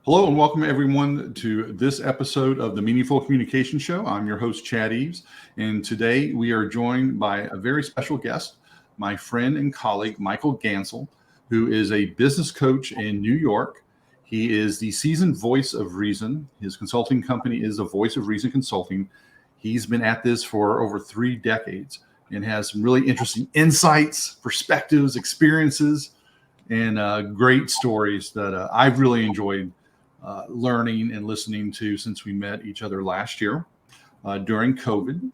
Hello and welcome everyone to this episode of the Meaningful Communication Show. I'm your host, Chad Eves, and today we are joined by a very special guest, my friend and colleague, Michael Gansl, who is a business coach in New York. He is the seasoned voice of reason. His consulting company is the Voice of Reason Consulting. He's been at this for over 3 decades and has some really interesting insights, perspectives, experiences, and great stories that I've really enjoyed learning and listening to since we met each other last year during COVID.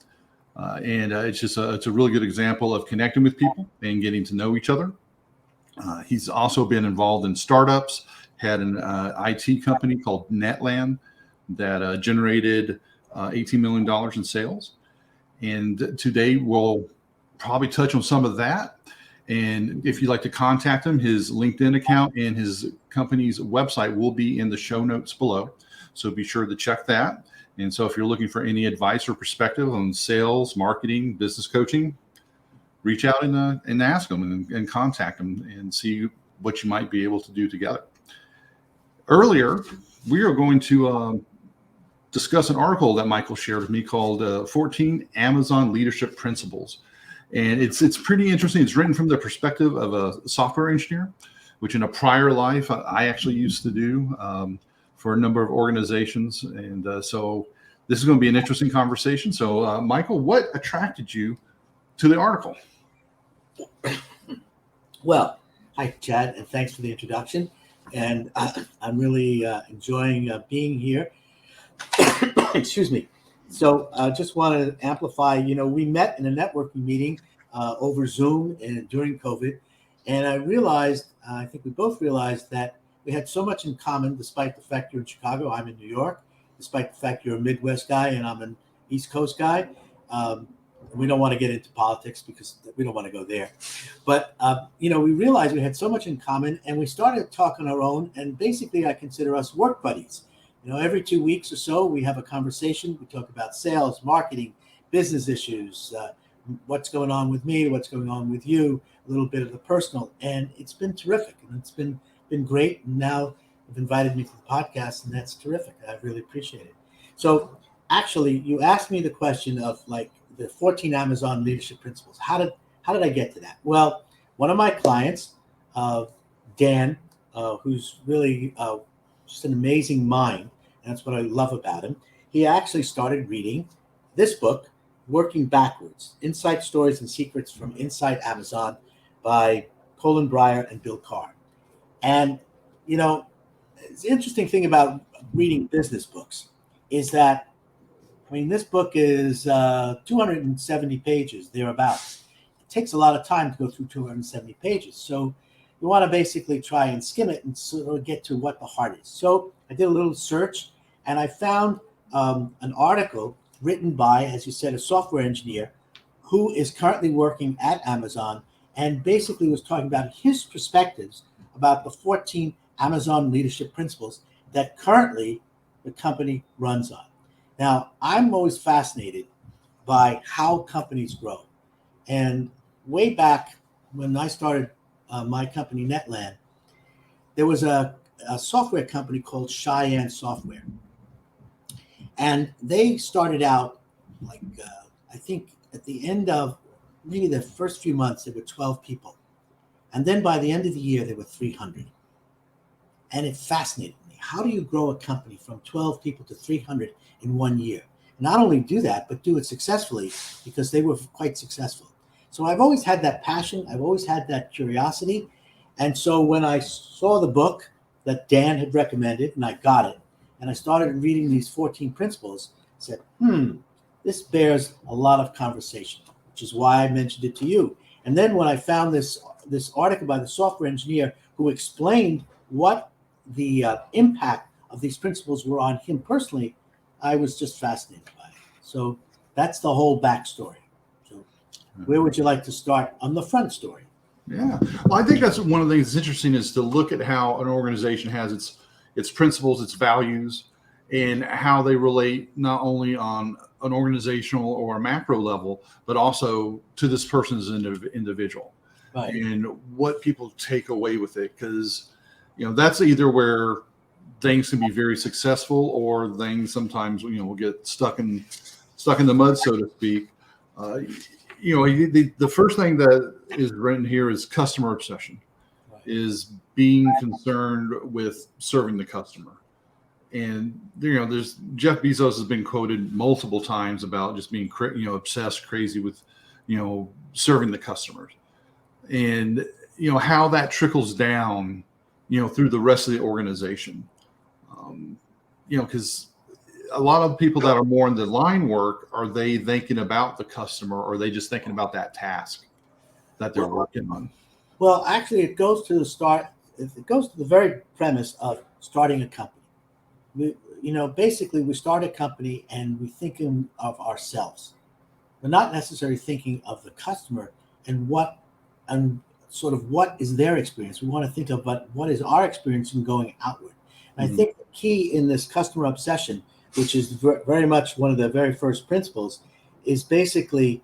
It's a really good example of connecting with people and getting to know each other. He's also been involved in startups, had an IT company called Netland that generated $18 million in sales. And today we'll probably touch on some of that. And if you'd like to contact him, his LinkedIn account and his company's website will be in the show notes below. So be sure to check that. And so if you're looking for any advice or perspective on sales, marketing, business coaching, reach out and ask him and contact him and see what you might be able to do together. Earlier, we are going to discuss an article that Michael shared with me called 14 Amazon Leadership Principles. And it's pretty interesting. It's written from the perspective of a software engineer, which in a prior life I actually used to do for a number of organizations. And so this is going to be an interesting conversation. So Michael, what attracted you to the article? Well, hi, Chad, and thanks for the introduction. And I'm really enjoying being here. Excuse me. So I just want to amplify, we met in a networking meeting over Zoom and during COVID. And I realized, I think we both realized that we had so much in common, despite the fact you're in Chicago, I'm in New York, despite the fact you're a Midwest guy and I'm an East Coast guy. We don't want to get into politics because we don't want to go there. But, we realized we had so much in common and we started talking our own. And basically, I consider us work buddies. Every 2 weeks or so, we have a conversation. We talk about sales, marketing, business issues, what's going on with me, what's going on with you, a little bit of the personal. And it's been terrific. And it's been great. And now you've invited me to the podcast, and that's terrific. I really appreciate it. So actually, you asked me the question of the 14 Amazon leadership principles. How did I get to that? Well, one of my clients, Dan, who's really just an amazing mind, and that's what I love about him. He actually started reading this book, Working Backwards, Inside Stories and Secrets from Inside Amazon by Colin Breyer and Bill Carr. And, it's the interesting thing about reading business books is that, this book is 270 pages, thereabouts. It takes a lot of time to go through 270 pages. So you want to basically try and skim it and sort of get to what the heart is. So I did a little search and I found an article written by, as you said, a software engineer who is currently working at Amazon and basically was talking about his perspectives about the 14 Amazon leadership principles that currently the company runs on. Now, I'm always fascinated by how companies grow. And way back when I started my company, Netland, there was a software company called Cheyenne Software. And they started out I think at the end of maybe the first few months, there were 12 people. And then by the end of the year, there were 300. And it fascinated me. How do you grow a company from 12 people to 300 in 1 year? Not only do that, but do it successfully because they were quite successful. So I've always had that passion. I've always had that curiosity. And so when I saw the book that Dan had recommended and I got it, and I started reading these 14 principles, I said, this bears a lot of conversation, which is why I mentioned it to you. And then when I found this article by the software engineer who explained what the impact of these principles were on him personally, I was just fascinated by it. So that's the whole backstory. So where would you like to start on the front story? Yeah, well, I think that's one of the things that's interesting is to look at how an organization has its principles, its values, and how they relate not only on an organizational or a macro level, but also to this person as an individual. Right. And what people take away with it. Because, that's either where things can be very successful, or things sometimes will get stuck in the mud, so to speak. The first thing that is written here is customer obsession, is being concerned with serving the customer. And there's Jeff Bezos has been quoted multiple times about just being obsessed, crazy with serving the customers, and how that trickles down through the rest of the organization. Because a lot of people that are more in the line work, are they thinking about the customer, or are they just thinking about that task that they're working on? Well, actually, it goes to the start. It goes to the very premise of starting a company. Basically, we start a company and we're thinking of ourselves. We're not necessarily thinking of the customer and what is their experience. We want to think of what is our experience in going outward. And I think the key in this customer obsession, which is very much one of the very first principles, is basically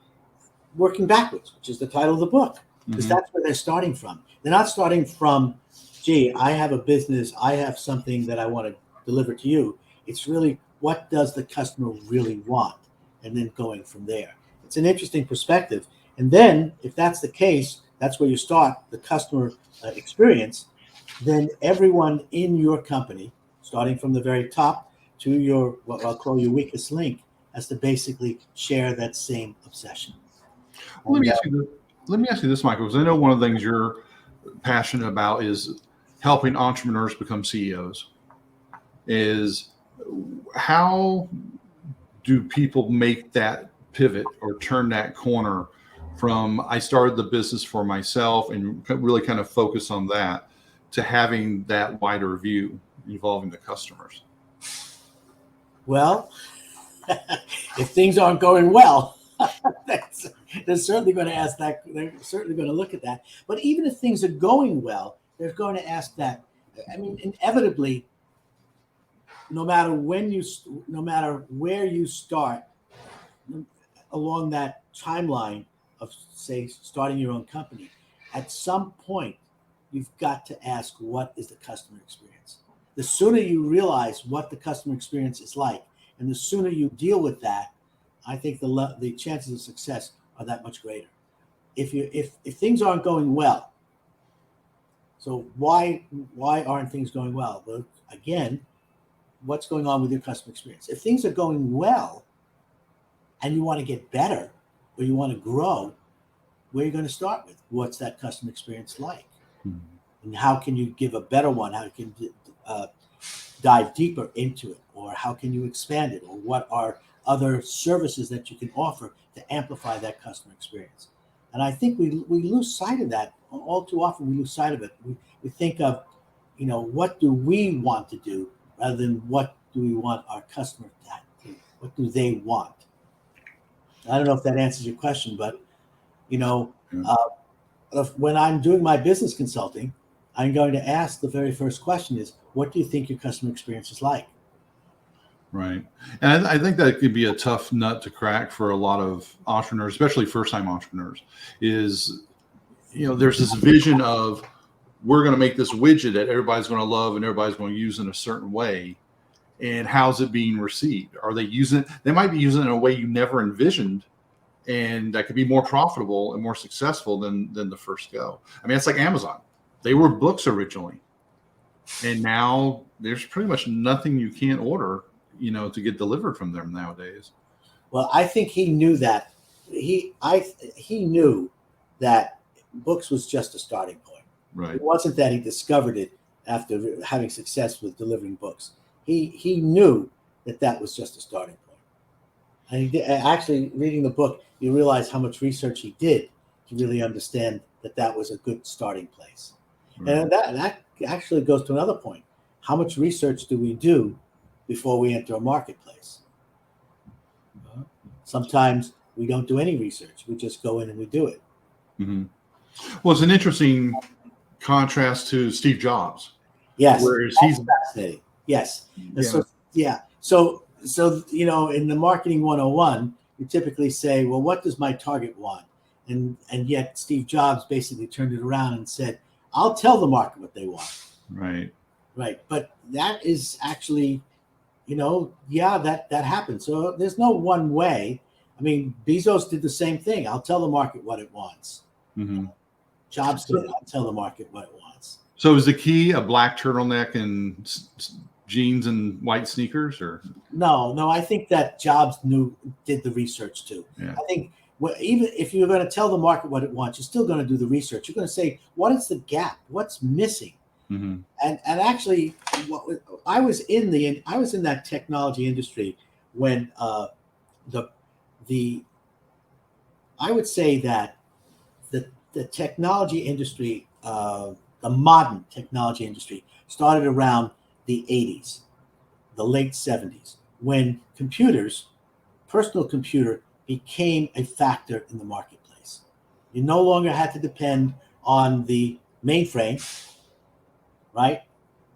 working backwards, which is the title of the book, because that's where they're starting from. They're not starting from, gee, I have a business, I have something that I want to deliver to you. It's really, what does the customer really want? And then going from there. It's an interesting perspective. And then if that's the case, that's where you start the customer experience. Then everyone in your company, starting from the very top to your, what I'll call your weakest link, has to basically share that same obsession. Well, let me ask you this, Michael, because I know one of the things you're passionate about is helping entrepreneurs become CEOs. Is how do people make that pivot or turn that corner from I started the business for myself and really kind of focus on that, to having that wider view involving the customers? Well, if things aren't going well, they're certainly going to ask that. They're certainly going to look at that. But even if things are going well, they're going to ask that. I mean, inevitably, no matter where you start along that timeline of, say, starting your own company, at some point, you've got to ask, what is the customer experience? The sooner you realize what the customer experience is like, and the sooner you deal with that, I think the chances of success are that much greater. If things aren't going well, so why aren't things going well? Well, again, what's going on with your customer experience? If things are going well and you want to get better or you want to grow, where are you going to start with? What's that customer experience like? And how can you give a better one? How can you dive deeper into it? Or how can you expand it? Or what are other services that you can offer to amplify that customer experience? And I think we lose sight of that. All too often we lose sight of it. We think of, what do we want to do, rather than what do we want our customer to do? What do they want? I don't know if that answers your question, but, when I'm doing my business consulting, I'm going to ask the very first question is, what do you think your customer experience is like? Right. And I think that could be a tough nut to crack for a lot of entrepreneurs, especially first-time entrepreneurs, is, there's this vision of, we're going to make this widget that everybody's going to love and everybody's going to use in a certain way. And how's it being received? Are they using it? They might be using it in a way you never envisioned, and that could be more profitable and more successful than the first go. I mean, it's like Amazon. They were books originally, and now there's pretty much nothing you can't order, to get delivered from them nowadays. Well, I think he knew that. He knew that books was just a starting point. Right. It wasn't that he discovered it after having success with delivering books. He knew that was just a starting point. And he did, actually, reading the book, you realize how much research he did to really understand that was a good starting place. Right. And that actually goes to another point. How much research do we do before we enter a marketplace? Sometimes we don't do any research. We just go in and we do it. Mm-hmm. Well, it's an interesting contrast to Steve Jobs. Yes. Whereas he's fascinating. Yes. Yeah. So, in the marketing 101, you typically say, well, what does my target want? And yet Steve Jobs basically turned it around and said, I'll tell the market what they want. Right. Right. But that is actually, that happens. So there's no one way. I mean, Bezos did the same thing. I'll tell the market what it wants. Mm-hmm. Jobs did. I'll tell the market what it wants. So is the key a black turtleneck and jeans and white sneakers, or? No, I think that Jobs did the research too. Yeah. I think even if you're going to tell the market what it wants, you're still going to do the research. You're going to say, what is the gap? What's missing? Mm-hmm. And actually, I was in that technology industry when I would say that the technology industry, the modern technology industry, started around the 80s, the late 70s, when personal computer became a factor in the marketplace. You no longer had to depend on the mainframe, right?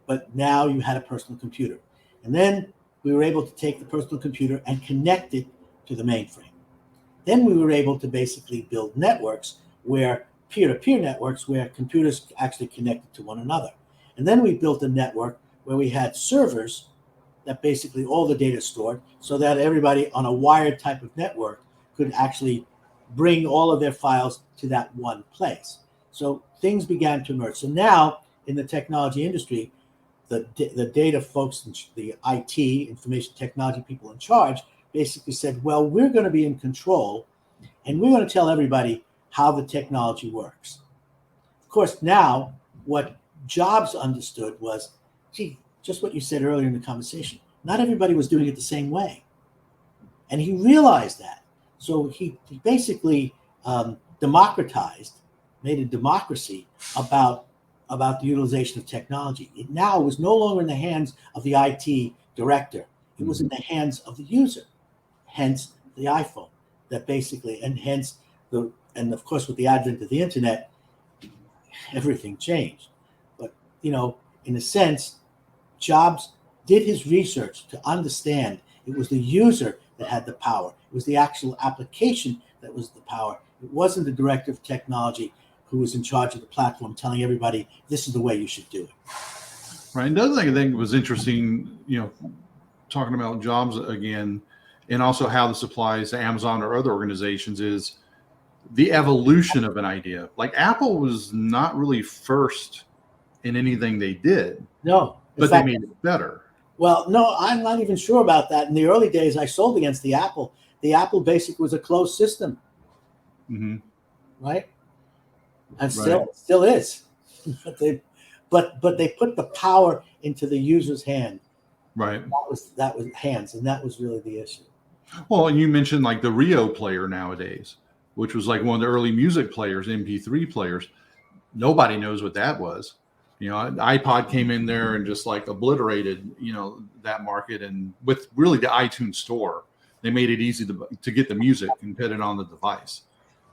But now you had a personal computer. And then we were able to take the personal computer and connect it to the mainframe. Then we were able to basically build networks where peer-to-peer networks where computers actually connected to one another. And then we built a network where we had servers that basically all the data stored so that everybody on a wired type of network could actually bring all of their files to that one place. So things began to emerge. So now in the technology industry, the data folks, the IT, information technology people in charge, basically said, well, we're going to be in control and we're going to tell everybody how the technology works. Of course, now what Jobs understood was, just what you said earlier in the conversation, not everybody was doing it the same way. And he realized that. So he basically democratized, made a democracy about the utilization of technology. It now was no longer in the hands of the IT director. It was in the hands of the user, hence the iPhone, that basically, and hence and of course, with the advent of the internet, everything changed. But, in a sense, Jobs did his research to understand it was the user that had the power. It was the actual application that was the power. It wasn't the director of technology who was in charge of the platform telling everybody, this is the way you should do it. Right. And the other thing I think was interesting, talking about Jobs again, and also how this applies to Amazon or other organizations, is the evolution of an idea. Like Apple was not really first in anything they did. No. But they made it better. Well, no, I'm not even sure about that. In the early days, I sold against the Apple. The Apple basically was a closed system. Mm-hmm. Right? And still is. But they put the power into the user's hand. Right. That was hands, and that was really the issue. Well, and you mentioned like the Rio player nowadays, which was like one of the early music players, MP3 players. Nobody knows what that was. iPod came in there and just like obliterated, that market. And with really the iTunes store, they made it easy to get the music and put it on the device.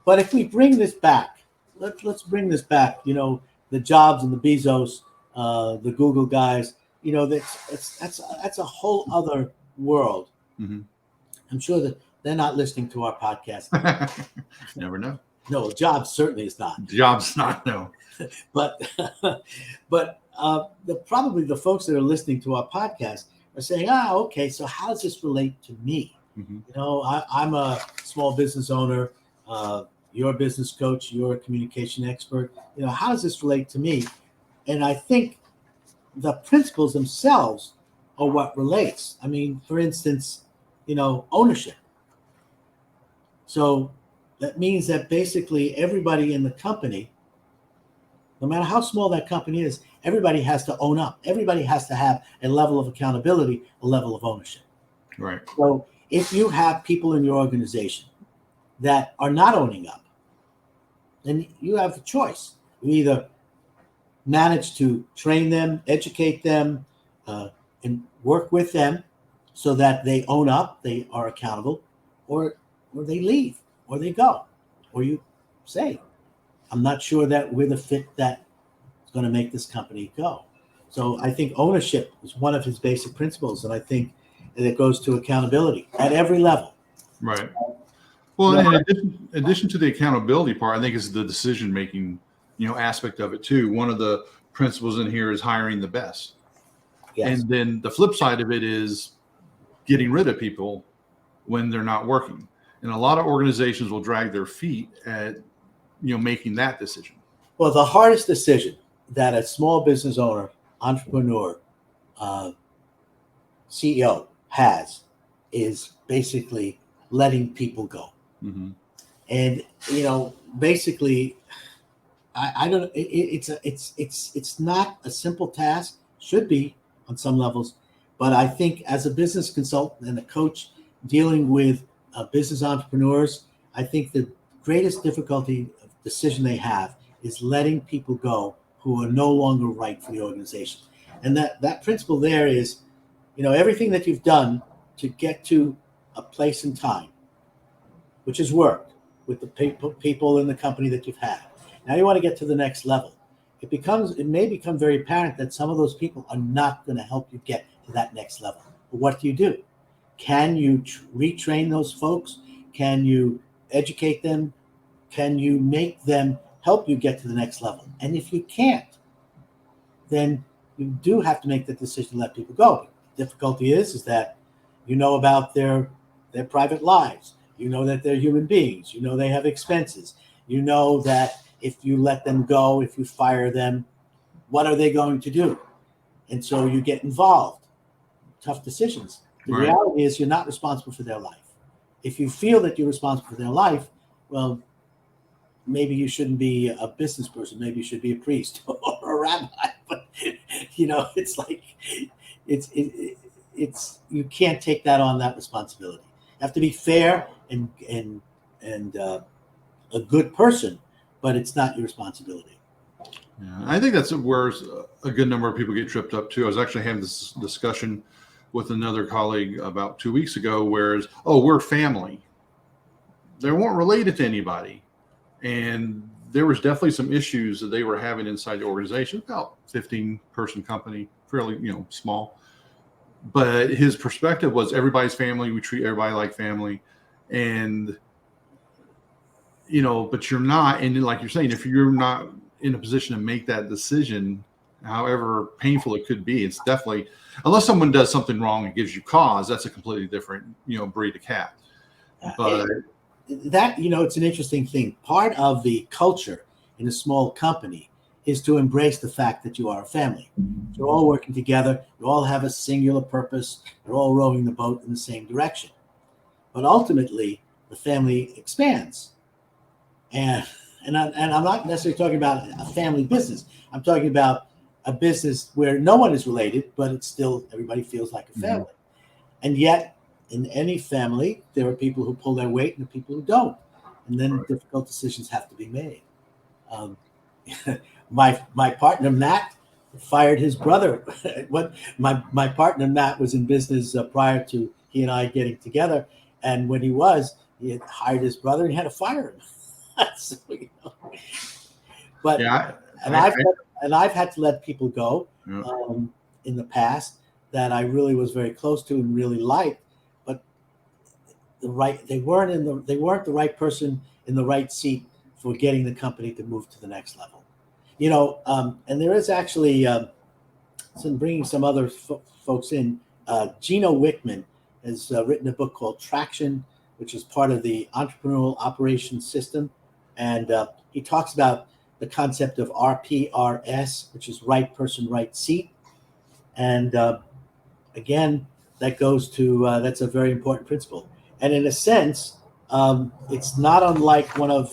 But if we bring this back, let's bring this back. The Jobs and the Bezos, the Google guys. That's a whole other world. Mm-hmm. I'm sure that they're not listening to our podcast. Never know. No, Jobs certainly is not. Jobs not, no. But probably the folks that are listening to our podcast are saying, okay, so how does this relate to me? Mm-hmm. I'm a small business owner. You're a business coach. You're a communication expert. How does this relate to me? And I think the principles themselves are what relates. I mean, for instance, ownership. So that means that basically everybody in the company, no matter how small that company is, everybody has to own up. Everybody has to have a level of accountability, a level of ownership. Right. So if you have people in your organization that are not owning up, then you have a choice. You either manage to train them, educate them, and work with them so that they own up, they are accountable, or they leave, or they go, or you say, I'm not sure that we're the fit that is going to make this company go. So I think ownership is one of his basic principles, and I think that it goes to accountability at every level. Right. Well, in addition to the accountability part, I think is the decision-making, aspect of it too. One of the principles in here is hiring the best. Yes. And then the flip side of it is getting rid of people when they're not working. And a lot of organizations will drag their feet at, making that decision. Well, the hardest decision that a small business owner, entrepreneur, CEO has is basically letting people go. Mm-hmm. And basically, I don't. It's not a simple task. Should be on some levels, but I think as a business consultant and a coach dealing with business entrepreneurs, I think the greatest difficulty of decision they have is letting people go who are no longer right for the organization. And that principle there is, everything that you've done to get to a place in time, which has worked with the people in the company that you've had. Now you want to get to the next level. It may become very apparent that some of those people are not going to help you get to that next level. But what do you do? Can you retrain those folks? Can you educate them? Can you make them help you get to the next level? And if you can't, then you do have to make the decision to let people go. The difficulty is that about their private lives. That they're human beings. They have expenses. That if you let them go, if you fire them, what are they going to do? And so you get involved. Tough decisions. The Right. reality is you're not responsible for their life. If you feel that you're responsible for their life, well, maybe you shouldn't be a business person. Maybe you should be a priest or a rabbi. But it's like it's you can't take that on, that responsibility. You have to be fair and a good person, but it's not your responsibility. Yeah, I think that's where a good number of people get tripped up too. I was actually having this discussion with another colleague about 2 weeks ago, whereas, we're family. They weren't related to anybody. And there was definitely some issues that they were having inside the organization, about 15-person company, fairly, small. But his perspective was everybody's family. We treat everybody like family. And, but you're not. And like you're saying, if you're not in a position to make that decision, however painful it could be, it's definitely, unless someone does something wrong and gives you cause, that's a completely different, breed of cat. But that, it's an interesting thing. Part of the culture in a small company is to embrace the fact that you are a family. You're all working together. You all have a singular purpose. You're all rowing the boat in the same direction. But ultimately, the family expands. And I'm not necessarily talking about a family business. I'm talking about a business where no one is related, but it's still, everybody feels like a family. Mm-hmm. And yet, in any family, there are people who pull their weight and the people who don't. And then right. Difficult decisions have to be made. My partner, Matt, fired his brother. My partner, Matt, was in business prior to he and I getting together. And when he had hired his brother and he had to fire him. So, But yeah, I've had to let people go in the past that I really was very close to and really liked, but they weren't the right person in the right seat for getting the company to move to the next level. And there is actually bringing some other folks in. Gino Wickman has written a book called Traction, which is part of the Entrepreneurial Operations System. And he talks about the concept of RPRS, which is right person, right seat. And again, that goes to, that's a very important principle. And in a sense, it's not unlike one of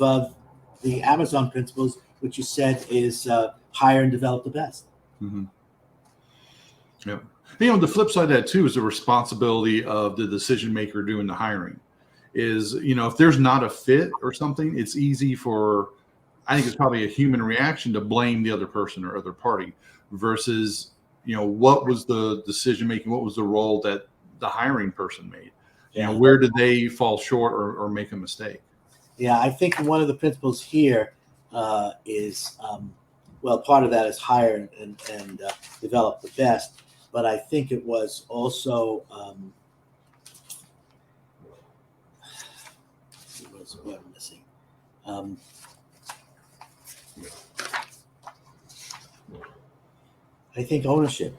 the Amazon principles, which you said is hire and develop the best. Mm-hmm. Yeah. The flip side of that too is the responsibility of the decision maker doing the hiring. Is, if there's not a fit or something, it's easy for, I think it's probably a human reaction to blame the other person or other party versus, what was the decision making? What was the role that the hiring person made? Yeah. Where did they fall short or make a mistake? Yeah, I think one of the principles here is, part of that is hire and develop the best. But I think it was also, what I'm missing. I think ownership.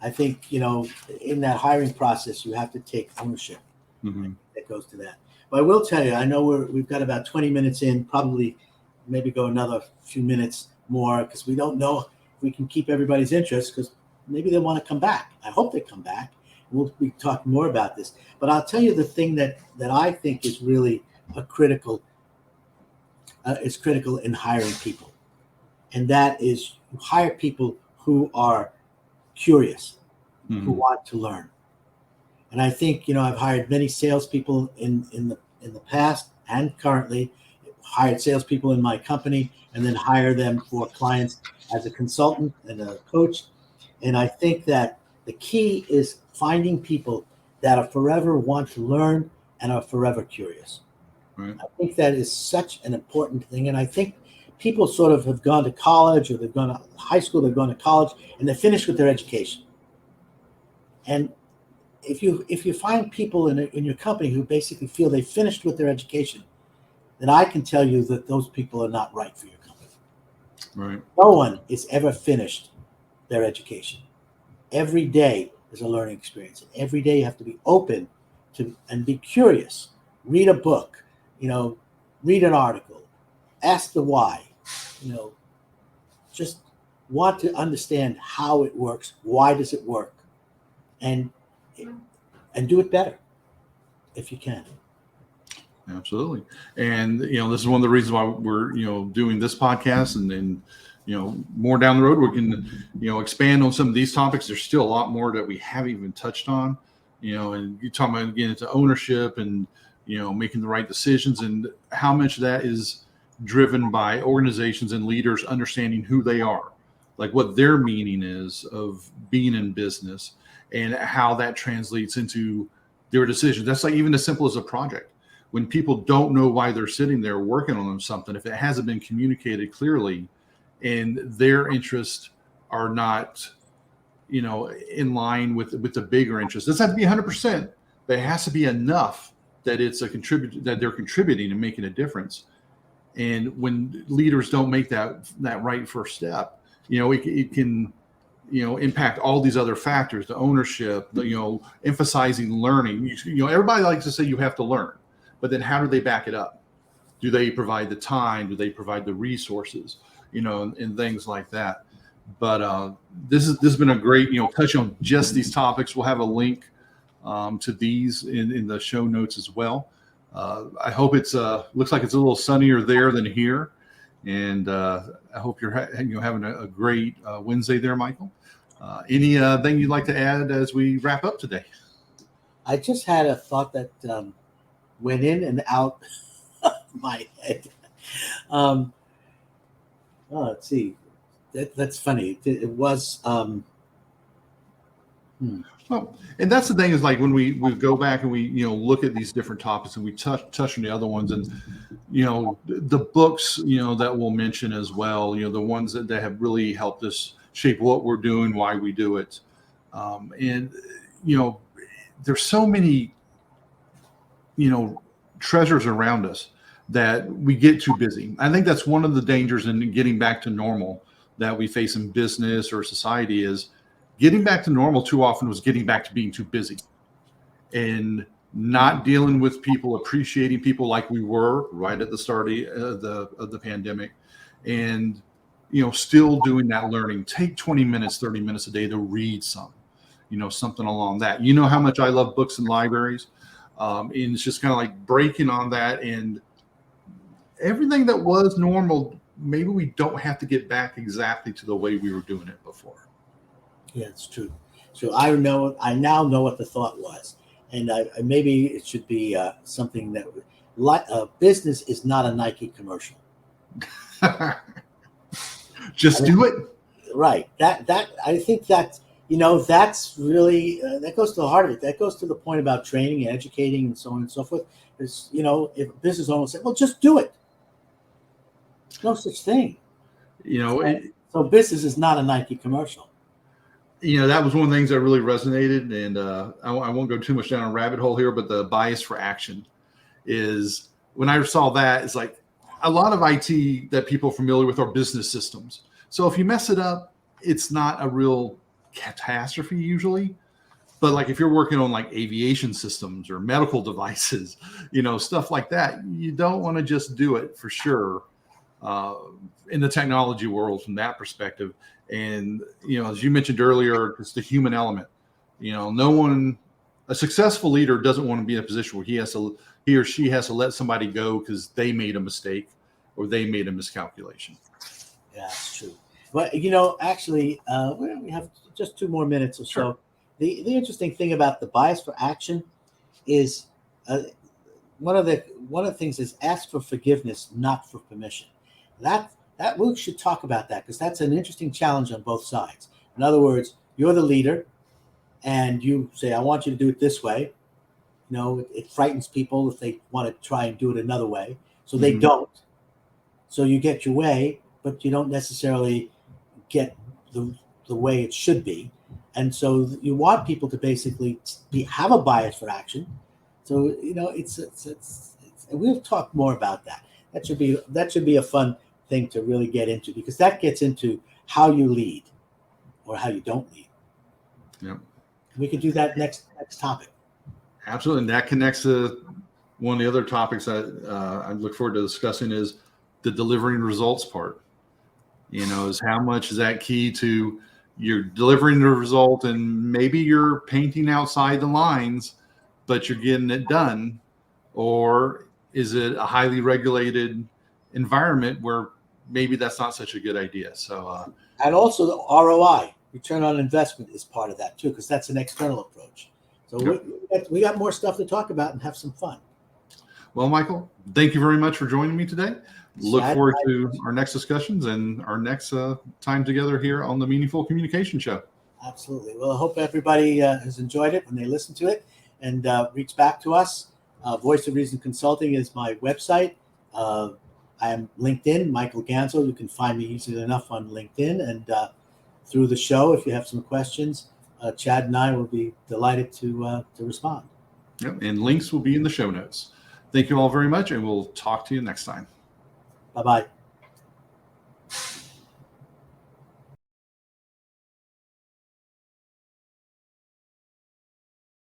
I think, in that hiring process, you have to take ownership. Mm-hmm. That goes to that. But I will tell you, I know we've got about 20 minutes in, probably maybe go another few minutes more, because we don't know if we can keep everybody's interest, because maybe they want to come back. I hope they come back. We'll be talking more about this. But I'll tell you the thing that I think is really critical in hiring people. And that is, you hire people who are curious, who want to learn. And I think, I've hired many salespeople in the past and currently, hired salespeople in my company, and then hire them for clients as a consultant and a coach. And I think that the key is finding people that are forever want to learn and are forever curious. Right. I think that is such an important thing. And I think people sort of have gone to college, or they've gone to high school, they've gone to college, and they're finished with their education. And if you find people in your company who basically feel they finished with their education, then I can tell you that those people are not right for your company. Right. No one is ever finished their education. Every day is a learning experience. And every day you have to be open to and be curious. Read a book, read an article, ask the why, just want to understand how it works, why does it work, and do it better if you can. Absolutely. And, this is one of the reasons why we're, doing this podcast, and then, more down the road, we can, expand on some of these topics. There's still a lot more that we haven't even touched on, and you're talking about, again, it's ownership and, making the right decisions, and how much of that is driven by organizations and leaders understanding who they are, like what their meaning is of being in business, and how that translates into their decisions. That's like even as simple as a project. When people don't know why they're sitting there working on something, if it hasn't been communicated clearly and their interests are not, in line with the bigger interests, it doesn't have to be 100%, but it has to be enough that it's that they're contributing and making a difference. And when leaders don't make that right first step, it can, impact all these other factors, the ownership, emphasizing learning. Everybody likes to say you have to learn, but then how do they back it up? Do they provide the time? Do they provide the resources? And things like that. But this has been a great, touch on just these topics. We'll have a link to these in the show notes as well. I hope it's looks like it's a little sunnier there than here, and I hope you're having a great Wednesday there, Michael. Anything you'd like to add as we wrap up today? I just had a thought that went in and out of my head. Let's see. That's funny. It was. Well, and that's the thing, is like when we go back and we look at these different topics, and we touch on the other ones, and the books that we'll mention as well, the ones that have really helped us shape what we're doing, why we do it, and there's so many treasures around us that we get too busy. I think that's one of the dangers in getting back to normal that we face in business or society, is getting back to normal too often was getting back to being too busy and not dealing with people, appreciating people like we were right at the start of the pandemic, and still doing that learning. Take 20 minutes, 30 minutes a day to read something along that. How much I love books and libraries, and it's just kind of like breaking on that, and everything that was normal, maybe we don't have to get back exactly to the way we were doing it before. Yeah, it's true. So I now know what the thought was, and maybe it should be something that business is not a Nike commercial. Just do it. Right. That I think that that's really that goes to the heart of it. That goes to the point about training and educating and so on and so forth. Is if business owners say, well, just do it. There's no such thing. So business is not a Nike commercial. That was one of the things that really resonated, and I won't go too much down a rabbit hole here, but the bias for action is, when I saw that, it's like a lot of IT that people are familiar with are business systems. So if you mess it up, it's not a real catastrophe usually. But like if you're working on like aviation systems or medical devices, stuff like that, you don't want to just do it for sure in the technology world from that perspective. And, as you mentioned earlier, it's the human element. A successful leader doesn't want to be in a position where he or she has to let somebody go because they made a mistake or they made a miscalculation. Yeah, that's true. But, actually, we have just 2 more minutes or so. Sure. The interesting thing about the bias for action is one of the things is ask for forgiveness, not for permission. That we should talk about that because that's an interesting challenge on both sides. In other words, you're the leader, and you say, "I want you to do it this way." It frightens people if they want to try and do it another way, so they don't. So you get your way, but you don't necessarily get the way it should be. And so you want people to basically have a bias for action. So it's we'll talk more about that. That should be a fun thing to really get into because that gets into how you lead or how you don't lead. Yep. We could do that next topic. Absolutely, and that connects to one of the other topics that I look forward to discussing is the delivering results part. Is how much is that key to you're delivering the result and maybe you're painting outside the lines, but you're getting it done? Or is it a highly regulated environment where maybe that's not such a good idea? So, and also the ROI, return on investment, is part of that too, because that's an external approach. So we got more stuff to talk about and have some fun. Well, Michael, thank you very much for joining me today. Look forward to our next discussions and our next time together here on the Meaningful Communication Show. Absolutely. Well, I hope everybody has enjoyed it when they listen to it and reach back to us. Voice of Reason Consulting is my website. I am LinkedIn, Michael Gansl. You can find me easily enough on LinkedIn. And through the show, if you have some questions, Chad and I will be delighted to respond. Yep, and links will be in the show notes. Thank you all very much, and we'll talk to you next time. Bye-bye.